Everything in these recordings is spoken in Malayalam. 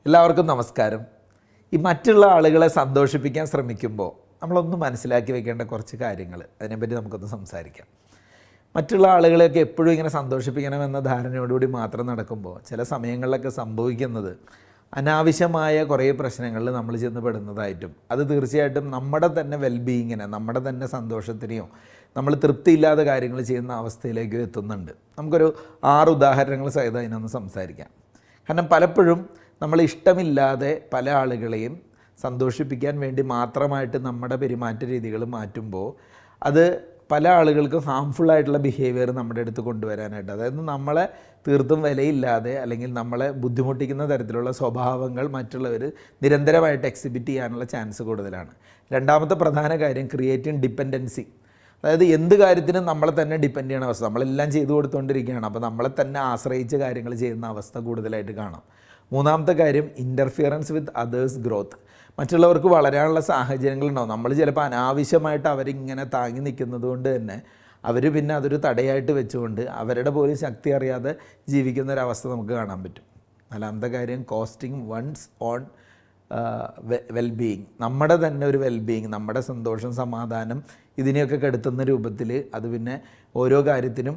എല്ലാവർക്കും നമസ്കാരം. ഈ മറ്റുള്ള ആളുകളെ സന്തോഷിപ്പിക്കാൻ ശ്രമിക്കുമ്പോൾ നമ്മളൊന്ന് മനസ്സിലാക്കി വെക്കേണ്ട കുറച്ച് കാര്യങ്ങൾ, അതിനെപ്പറ്റി നമുക്കൊന്ന് സംസാരിക്കാം. മറ്റുള്ള ആളുകളെയൊക്കെ എപ്പോഴും ഇങ്ങനെ സന്തോഷിപ്പിക്കണമെന്ന ധാരണയോടുകൂടി മാത്രം നടക്കുമ്പോൾ ചില സമയങ്ങളിലൊക്കെ സംഭവിക്കുന്നത് അനാവശ്യമായ കുറേ പ്രശ്നങ്ങളിൽ നമ്മൾ ചെന്ന് പെടുന്നതായിട്ടും അത് തീർച്ചയായിട്ടും നമ്മുടെ തന്നെ വെൽബീയിങ്ങിനെ, നമ്മുടെ തന്നെ സന്തോഷത്തിനെയോ നമ്മൾ തൃപ്തിയില്ലാത്ത കാര്യങ്ങൾ ചെയ്യുന്ന അവസ്ഥയിലേക്ക് എത്തുന്നുണ്ട്. നമുക്കൊരു 6 ഉദാഹരണങ്ങൾ സഹിതം അതിനൊന്ന് സംസാരിക്കാം. കാരണം പലപ്പോഴും നമ്മൾ ഇഷ്ടമില്ലാതെ പല ആളുകളെയും സന്തോഷിപ്പിക്കാൻ വേണ്ടി മാത്രമായിട്ട് നമ്മുടെ പെരുമാറ്റ രീതികൾ മാറ്റുമ്പോൾ അത് പല ആളുകൾക്കും ഹാംഫുള്ളായിട്ടുള്ള ബിഹേവിയർ നമ്മുടെ അടുത്ത് കൊണ്ടുവരാനായിട്ട്, അതായത് നമ്മളെ തീർത്തും വിലയില്ലാതെ അല്ലെങ്കിൽ നമ്മളെ ബുദ്ധിമുട്ടിക്കുന്ന തരത്തിലുള്ള സ്വഭാവങ്ങൾ മറ്റുള്ളവർ നിരന്തരമായിട്ട് എക്സിബിറ്റ് ചെയ്യാനുള്ള ചാൻസ് കൂടുതലാണ്. രണ്ടാമത്തെ പ്രധാന കാര്യം ക്രിയേറ്റിംഗ് ഡിപ്പെൻഡൻസി, അതായത് എന്ത് കാര്യത്തിനും നമ്മളെ തന്നെ ഡിപ്പെൻഡ് ചെയ്യുന്ന അവസ്ഥ, നമ്മളെല്ലാം ചെയ്തു കൊടുത്തുകൊണ്ടിരിക്കുകയാണ്. അപ്പോൾ നമ്മളെ തന്നെ ആശ്രയിച്ച് കാര്യങ്ങൾ ചെയ്യുന്ന അവസ്ഥ കൂടുതലായിട്ട് കാണാം. മൂന്നാമത്തെ കാര്യം ഇൻ്റർഫിയറൻസ് വിത്ത് അതേഴ്സ് ഗ്രോത്ത്, മറ്റുള്ളവർക്ക് വളരാനുള്ള സാഹചര്യങ്ങളുണ്ടാവും. നമ്മൾ ചിലപ്പോൾ അനാവശ്യമായിട്ട് അവരിങ്ങനെ താങ്ങി നിൽക്കുന്നത് കൊണ്ട് തന്നെ അവർ പിന്നെ അതൊരു തടയായിട്ട് വെച്ചുകൊണ്ട് അവരുടെ പോലും ശക്തി അറിയാതെ ജീവിക്കുന്ന ഒരവസ്ഥ നമുക്ക് കാണാൻ പറ്റും. നാലാമത്തെ കാര്യം കോസ്റ്റിംഗ് വൺസ് ഓൺ വെൽബീയിങ്, നമ്മുടെ തന്നെ ഒരു വെൽബീയിങ്, നമ്മുടെ സന്തോഷം, സമാധാനം ഇതിനെയൊക്കെ കെടുത്തുന്ന രൂപത്തിൽ അത് പിന്നെ ഓരോ കാര്യത്തിനും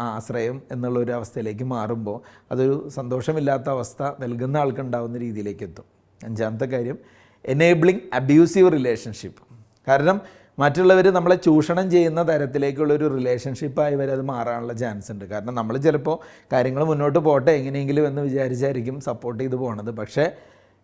ആശ്രയം എന്നുള്ളൊരു അവസ്ഥയിലേക്ക് മാറുമ്പോൾ അതൊരു സന്തോഷമില്ലാത്ത അവസ്ഥ നൽകുന്ന ആൾക്കുണ്ടാവുന്ന രീതിയിലേക്ക് എത്തും. അഞ്ചാമത്തെ കാര്യം എനേബിളിങ് അബ്യൂസീവ് റിലേഷൻഷിപ്പ്, കാരണം മറ്റുള്ളവർ നമ്മളെ ചൂഷണം ചെയ്യുന്ന തരത്തിലേക്കുള്ളൊരു റിലേഷൻഷിപ്പായി വരെ അത് മാറാനുള്ള ചാൻസ് ഉണ്ട്. കാരണം നമ്മൾ ചിലപ്പോൾ കാര്യങ്ങൾ മുന്നോട്ട് പോട്ടെ എങ്ങനെയെങ്കിലും എന്ന് വിചാരിച്ചായിരിക്കും സപ്പോർട്ട് ചെയ്ത് പോകണത്. പക്ഷേ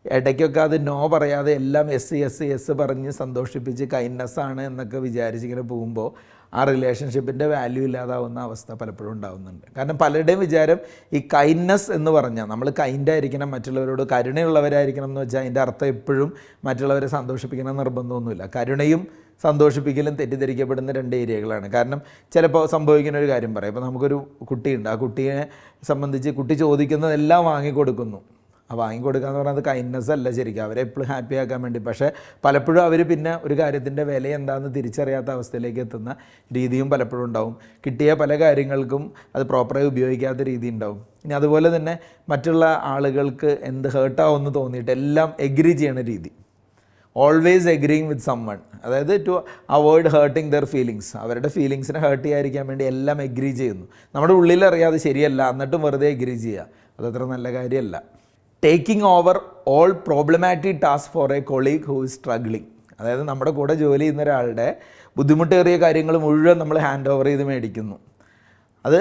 ഇടയ്ക്കൊക്കെ അത് നോ പറയാതെ എല്ലാം എസ് പറഞ്ഞ് സന്തോഷിപ്പിച്ച് കൈൻഡ്നെസ്സാണ് എന്നൊക്കെ വിചാരിച്ചിങ്ങനെ പോകുമ്പോൾ ആ റിലേഷൻഷിപ്പിൻ്റെ വാല്യൂ ഇല്ലാതാവുന്ന അവസ്ഥ പലപ്പോഴും ഉണ്ടാകുന്നുണ്ട്. കാരണം പലരുടെയും വിചാരം ഈ കൈൻഡ്നെസ് എന്ന് പറഞ്ഞാൽ നമ്മൾ കൈൻഡായിരിക്കണം, മറ്റുള്ളവരോട് കരുണയുള്ളവരായിരിക്കണം എന്ന് വെച്ചാൽ അതിൻ്റെ അർത്ഥം എപ്പോഴും മറ്റുള്ളവരെ സന്തോഷിപ്പിക്കണം നിർബന്ധമൊന്നുമില്ല. കരുണയും സന്തോഷിപ്പിക്കലും തെറ്റിദ്ധരിക്കപ്പെടുന്ന 2 ഏരിയകളാണ്. കാരണം ചിലപ്പോൾ സംഭവിക്കുന്ന ഒരു കാര്യം പറയാം, ഇപ്പോൾ നമുക്കൊരു കുട്ടിയുണ്ട്, ആ കുട്ടിയെ സംബന്ധിച്ച് കുട്ടി ചോദിക്കുന്നതെല്ലാം വാങ്ങിക്കൊടുക്കുന്നു. ആ വാങ്ങിക്കൊടുക്കുക എന്ന് പറഞ്ഞാൽ അത് കൈൻഡ്നെസ് അല്ല ശരിക്കും, അവരെ എപ്പോഴും ഹാപ്പി ആക്കാൻ വേണ്ടി. പക്ഷേ പലപ്പോഴും അവർ പിന്നെ ഒരു കാര്യത്തിൻ്റെ വില എന്താണെന്ന് തിരിച്ചറിയാത്ത അവസ്ഥയിലേക്ക് എത്തുന്ന രീതിയും പലപ്പോഴും ഉണ്ടാവും. കിട്ടിയ പല കാര്യങ്ങൾക്കും അത് പ്രോപ്പറായി ഉപയോഗിക്കാത്ത രീതി ഉണ്ടാവും. ഇനി അതുപോലെ തന്നെ മറ്റുള്ള ആളുകൾക്ക് എന്ത് ഹേർട്ടാവുമെന്ന് തോന്നിയിട്ട് എല്ലാം എഗ്രി ചെയ്യണ രീതി, ഓൾവേസ് എഗ്രിങ് വിത്ത് സമ്മൺ, അതായത് to avoid hurting their feelings, അവരുടെ ഫീലിങ്സിനെ ഹേർട്ട് ചെയ്യാതിരിക്കാൻ വേണ്ടി എല്ലാം എഗ്രി ചെയ്യുന്നു. നമ്മുടെ ഉള്ളിലറിയാതെ ശരിയല്ല എന്നിട്ടും വെറുതെ എഗ്രി ചെയ്യുക, അതത്ര നല്ല കാര്യമല്ല. Taking over all problematic task for A colleague who is struggling, അതായത് നമ്മുടെ കൂടെ ജോലി ചെയ്യുന്ന ഒരാളുടെ ബുദ്ധിമുട്ടേറിയ കാര്യങ്ങൾ മുഴുവൻ നമ്മൾ ഹാൻഡ് ഓവർ ചെയ്ത് മേടിക്കുന്നു. അത്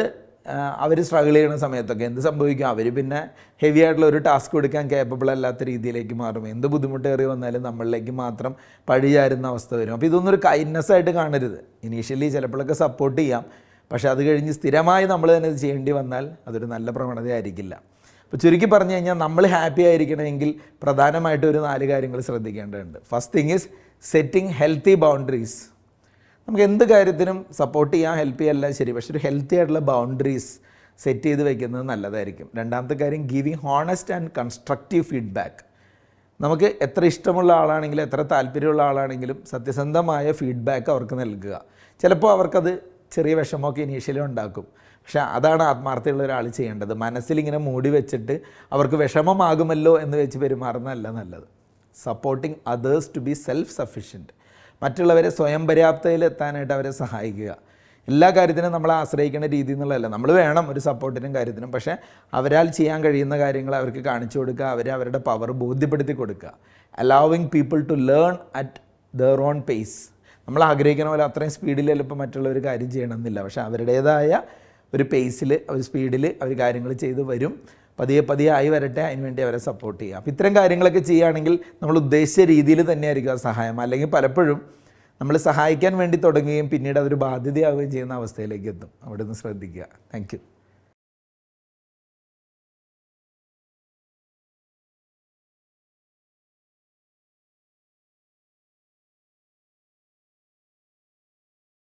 അവർ സ്ട്രഗിൾ ചെയ്യുന്ന സമയത്തൊക്കെ എന്ത് സംഭവിക്കും, അവർ പിന്നെ ഹെവി ആയിട്ടുള്ള ഒരു ടാസ്ക് കൊടുക്കാൻ കേപ്പബിൾ അല്ലാത്ത രീതിയിലേക്ക് മാറും. എന്ത് ബുദ്ധിമുട്ടേറി വന്നാലും നമ്മളിലേക്ക് മാത്രം പഴിചാരുന്ന അവസ്ഥ വരും. അപ്പോൾ ഇതൊന്നും ഒരു കൈൻഡ്നെസ് ആയിട്ട് കാണരുത്. ഇനീഷ്യലി ചിലപ്പോഴൊക്കെ സപ്പോർട്ട് ചെയ്യാം, പക്ഷേ അത് കഴിഞ്ഞ് സ്ഥിരമായി നമ്മൾ തന്നെ ഇത് ചെയ്യേണ്ടി വന്നാൽ അതൊരു നല്ല പ്രവണതയായിരിക്കില്ല. അപ്പോൾ ചുരുക്കി പറഞ്ഞു കഴിഞ്ഞാൽ നമ്മൾ ഹാപ്പി ആയിരിക്കണമെങ്കിൽ പ്രധാനമായിട്ട് ഒരു 4 കാര്യങ്ങൾ ശ്രദ്ധിക്കേണ്ടതുണ്ട്. First thing is setting healthy boundaries. നമുക്ക് എന്ത് കാര്യത്തിനും സപ്പോർട്ട് ചെയ്യാൻ ഹെൽപ്പ് ചെയ്യല്ല ശരി, പക്ഷേ ഒരു ഹെൽത്തി ആയിട്ടുള്ള ബൗണ്ടറീസ് സെറ്റ് ചെയ്ത് വയ്ക്കുന്നത് നല്ലതായിരിക്കും. രണ്ടാമത്തെ കാര്യം giving honest and constructive feedback. നമുക്ക് എത്ര ഇഷ്ടമുള്ള ആളാണെങ്കിലും എത്ര താല്പര്യമുള്ള ആളാണെങ്കിലും സത്യസന്ധമായ ഫീഡ്ബാക്ക് അവർക്ക് നൽകുക. ചിലപ്പോൾ അവർക്കത് ചെറിയ വിഷമമൊക്കെ ഇനീഷ്യലി ഉണ്ടാക്കും, പക്ഷേ അതാണ് ആത്മാർത്ഥമുള്ള ഒരാൾ ചെയ്യേണ്ടത്. മനസ്സിലിങ്ങനെ മൂടി വെച്ചിട്ട് അവർക്ക് വിഷമമാകുമല്ലോ എന്ന് വെച്ച് പെരുമാറുന്നതല്ല നല്ലത്. Supporting others to be self sufficient, മറ്റുള്ളവരെ സ്വയം പര്യാപ്തതയിലെത്താനായിട്ട് അവരെ സഹായിക്കുക. എല്ലാ കാര്യത്തിനും നമ്മളെ ആശ്രയിക്കുന്ന രീതി എന്നുള്ളതല്ല, നമ്മൾ വേണം ഒരു സപ്പോർട്ടിനും കാര്യത്തിനും, പക്ഷേ അവരാൽ ചെയ്യാൻ കഴിയുന്ന കാര്യങ്ങൾ അവർക്ക് കാണിച്ചു കൊടുക്കുക, അവരുടെ പവർ ബോധ്യപ്പെടുത്തി കൊടുക്കുക. Allowing people to learn at their own pace, നമ്മൾ ആഗ്രഹിക്കുന്ന പോലെ അത്രയും സ്പീഡിൽ ചിലപ്പോൾ മറ്റുള്ളവർ കാര്യം ചെയ്യണമെന്നില്ല, പക്ഷേ അവരുടേതായ ഒരു പേസിൽ ഒരു സ്പീഡിൽ അവർ കാര്യങ്ങൾ ചെയ്ത് വരും. പതിയെ ആയി വരട്ടെ, അതിനുവേണ്ടി അവരെ സപ്പോർട്ട് ചെയ്യുക. അപ്പോൾ ഇത്തരം കാര്യങ്ങളൊക്കെ ചെയ്യുകയാണെങ്കിൽ നമ്മൾ ഉദ്ദേശിച്ച രീതിയിൽ തന്നെയായിരിക്കും ആ സഹായം. അല്ലെങ്കിൽ പലപ്പോഴും നമ്മൾ സഹായിക്കാൻ വേണ്ടി തുടങ്ങുകയും പിന്നീട് അതൊരു ബാധ്യതയാവുകയും ചെയ്യുന്ന അവസ്ഥയിലേക്ക് എത്തും. അവിടെ നിന്ന് ശ്രദ്ധിക്കുക. Thank you.